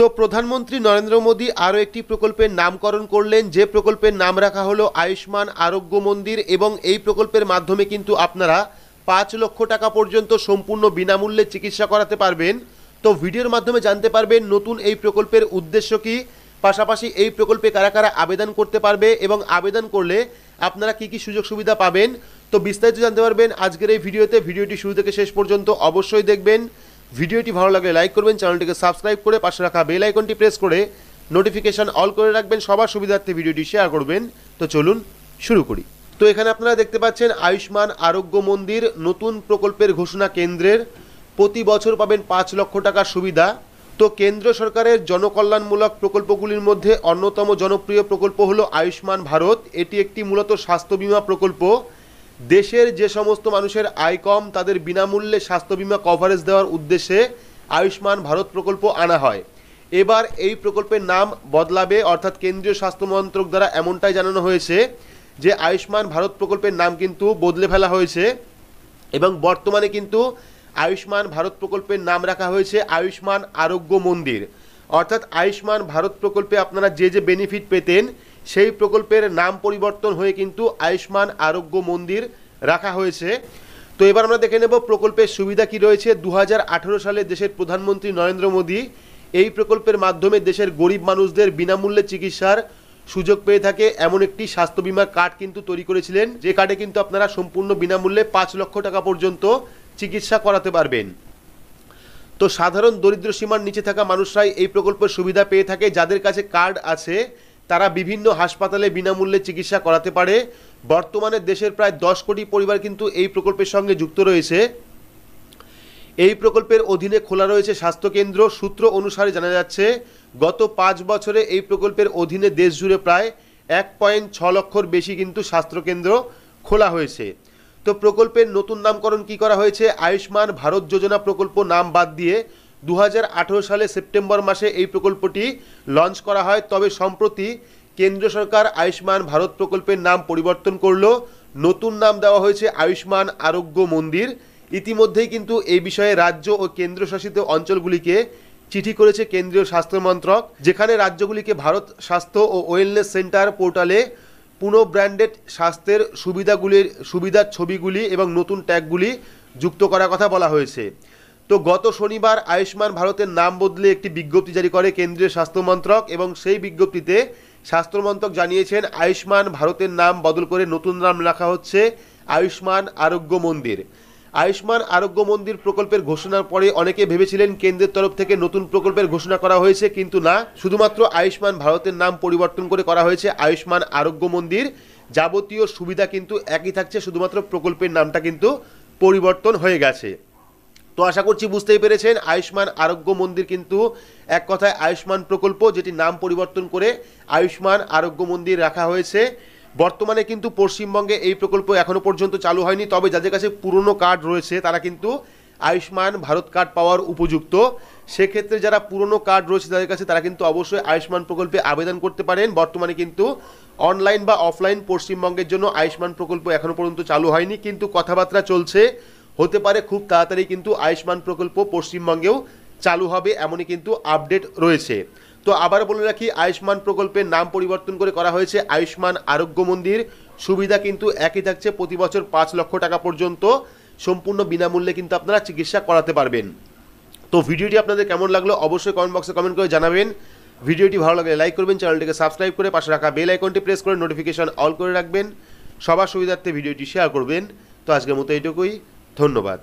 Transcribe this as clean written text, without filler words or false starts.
তো প্রধানমন্ত্রী নরেন্দ্র মোদী আরও একটি প্রকল্পের নামকরণ করলেন, যে প্রকল্পের নাম রাখা হলো আয়ুষ্মান আরোগ্য মন্দির। এবং এই প্রকল্পের মাধ্যমে কিন্তু আপনারা 5 লক্ষ টাকা পর্যন্ত সম্পূর্ণ বিনামূল্যে চিকিৎসা করাতে পারবেন। তো ভিডিওর মাধ্যমে জানতে পারবেন নতুন এই প্রকল্পের উদ্দেশ্য কী, পাশাপাশি এই প্রকল্পে কারা কারা আবেদন করতে পারবে এবং আবেদন করলে আপনারা কী কী সুযোগ সুবিধা পাবেন। তো বিস্তারিত জানতে পারবেন আজকের এই ভিডিওতে। ভিডিওটি শুরু থেকে শেষ পর্যন্ত অবশ্যই দেখবেন। ভিডিওটি ভালো লাগলে লাইক করবেন, চ্যানেলটিকে সাবস্ক্রাইব করে পাশে রাখা বেল আইকনটি প্রেস করে নোটিফিকেশন অল করে রাখবেন, সবার সুবিধার্থে ভিডিওটি শেয়ার করবেন। তো চলুন শুরু করি। তো এখানে আপনারা দেখতে পাচ্ছেন আয়ুষ্মান আরোগ্য মন্দির নতুন প্রকল্পের ঘোষণা কেন্দ্রের। প্রতি বছর পাবেন 5 লক্ষ টাকার সুবিধা। তো কেন্দ্র সরকারের জনকল্যাণমূলক প্রকল্পগুলির মধ্যে অন্যতম জনপ্রিয় প্রকল্প হলো আয়ুষ্মান ভারত। এটি একটি মূলত স্বাস্থ্য বীমা প্রকল্প। দেশের যে সমস্ত মানুষের আয় কম তাদের বিনামূল্যে স্বাস্থ্য বীমা কভারেজ দেওয়ার উদ্দেশ্যে আয়ুষ্মান ভারত প্রকল্প আনা হয়। এবার এই প্রকল্পের নাম বদলাবে, অর্থাৎ কেন্দ্রীয় স্বাস্থ্য মন্ত্রক দ্বারা এমনটাই জানানো হয়েছে যে আয়ুষ্মান ভারত প্রকল্পের নাম কিন্তু বদলে ফেলা হয়েছে এবং বর্তমানে কিন্তু আয়ুষ্মান ভারত প্রকল্পের নাম রাখা হয়েছে আয়ুষ্মান আরোগ্য মন্দির। অর্থাৎ আয়ুষ্মান ভারত প্রকল্পে আপনারা যে যে বেনিফিট পেতেন সেই প্রকল্পের নাম পরিবর্তন হয়ে কিন্তু আয়ুষ্মান আরোগ্য মন্দির রাখা হয়েছে। তো এবার আমরা দেখে নেব প্রকল্পের সুবিধা কি রয়েছে। 2018 সালে দেশের প্রধানমন্ত্রী নরেন্দ্র মোদী এই প্রকল্পের মাধ্যমে দেশের গরিব মানুষদের বিনামূল্যে চিকিৎসার সুযোগ পেয়ে থাকে এমন একটি স্বাস্থ্য বীমার কার্ড কিন্তু তৈরি করেছিলেন, যে কার্ডে কিন্তু আপনারা সম্পূর্ণ বিনামূল্যে 5 লক্ষ টাকা পর্যন্ত চিকিৎসা করাতে পারবেন। তো সাধারণ দরিদ্র সীমার নিচে থাকা মানুষরাই এই প্রকল্পের সুবিধা পেয়ে থাকে। যাদের কাছে কার্ড আছে তারা বিভিন্ন হাসপাতালে বিনামূল্যে চিকিৎসা করাতে পারে। বর্তমানে দেশের প্রায় 10 কোটি পরিবার কিন্তু এই প্রকল্পের সঙ্গে যুক্ত রয়েছে। এই প্রকল্পের অধীনে খোলা রয়েছে স্বাস্থ্যকেন্দ্র। সূত্র অনুসারে জানা যাচ্ছে গত 5 বছরে এই প্রকল্পের অধীনে দেশ জুড়ে প্রায় 1.6 লক্ষর বেশি কিন্তু স্বাস্থ্যকেন্দ্র খোলা হয়েছে। তো প্রকল্পের নতুন নামকরণ কি করা হয়েছে, আয়ুষ্মান ভারত যোজনা প্রকল্প নাম বাদ দিয়ে 2018 সালে সেপ্টেম্বর মাসে এই প্রকল্পটি লঞ্চ করা হয়। তবে সম্প্রতি কেন্দ্র সরকার আয়ুষ্মান ভারত প্রকল্পের নাম পরিবর্তন করলো, নতুন নাম দেওয়া হয়েছে আয়ুষ্মান আরোগ্য মন্দির। ইতিমধ্যেই কিন্তু এই বিষয়ে রাজ্য ও কেন্দ্রশাসিত অঞ্চলগুলিকে চিঠি করেছে কেন্দ্রীয় স্বাস্থ্য মন্ত্রক, যেখানে রাজ্যগুলিকে ভারত স্বাস্থ্য ও ওয়েলনেস সেন্টার পোর্টালে পুনঃ ব্র্যান্ডেড স্বাস্থ্যের সুবিধার ছবিগুলি এবং নতুন ট্যাগগুলি যুক্ত করার কথা বলা হয়েছে। তো গত শনিবার আয়ুষ্মান ভারতের নাম বদলে একটি বিজ্ঞপ্তি জারি করে কেন্দ্রীয় স্বাস্থ্য মন্ত্রক এবং সেই বিজ্ঞপ্তিতে স্বাস্থ্য মন্ত্রক জানিয়েছেন আয়ুষ্মান ভারতের নাম বদল করে নতুন নাম রাখা হচ্ছে আয়ুষ্মান আরোগ্য মন্দির। আয়ুষ্মান আরোগ্য মন্দির প্রকল্পের ঘোষণার পরে অনেকে ভেবেছিলেন কেন্দ্রের তরফ থেকে নতুন প্রকল্পের ঘোষণা করা হয়েছে, কিন্তু না, শুধুমাত্র আয়ুষ্মান ভারতের নাম পরিবর্তন করে করা হয়েছে আয়ুষ্মান আরোগ্য মন্দির। যাবতীয় সুবিধা কিন্তু একই থাকছে, শুধুমাত্র প্রকল্পের নামটা কিন্তু পরিবর্তন হয়ে গেছে। তো আশা করছি বুঝতেই পেরেছেন আয়ুষ্মান আরোগ্য মন্দির কিন্তু এক কথায় আয়ুষ্মান প্রকল্প, যেটি নাম পরিবর্তন করে আয়ুষ্মান আরোগ্য মন্দির রাখা হয়েছে। বর্তমানে কিন্তু পশ্চিমবঙ্গে এই প্রকল্প এখনো পর্যন্ত চালু হয়নি, তবে যাদের কাছে পুরনো কার্ড রয়েছে তারা কিন্তু আয়ুষ্মান ভারত কার্ড পাওয়ার উপযুক্ত। সেক্ষেত্রে যারা পুরনো কার্ড রয়েছে তাদের কাছে তারা কিন্তু অবশ্যই আয়ুষ্মান প্রকল্পে আবেদন করতে পারেন। বর্তমানে কিন্তু অনলাইন বা অফলাইন পশ্চিমবঙ্গের জন্য আয়ুষ্মান প্রকল্প এখনো পর্যন্ত চালু হয়নি, কিন্তু কথাবার্তা চলছে, হতে পারে খুব তাড়াতাড়ি কিন্তু আয়ুষ্মান প্রকল্প পশ্চিমবঙ্গেও চালু হবে, এমনই কিন্তু আপডেট রয়েছে। তো আবার বলে রাখি আয়ুষ্মান প্রকল্পের নাম পরিবর্তন করে করা হয়েছে আয়ুষ্মান আরোগ্য মন্দির। সুবিধা কিন্তু একই থাকছে, প্রতি বছর 5 লক্ষ টাকা পর্যন্ত সম্পূর্ণ বিনামূল্যে কিন্তু আপনারা চিকিৎসা করাতে পারবেন। তো ভিডিওটি আপনাদের কেমন লাগলো অবশ্যই কমেন্ট বক্সে কমেন্ট করে জানাবেন। ভিডিওটি ভালো লাগলে লাইক করবেন, চ্যানেলটিকে সাবস্ক্রাইব করে পাশে রাখা বেল আইকনটি প্রেস করে নোটিফিকেশন অল করে রাখবেন, সবার সুবিধার্থে ভিডিওটি শেয়ার করবেন। তো আজকের মতো এইটুকুই, ধন্যবাদ।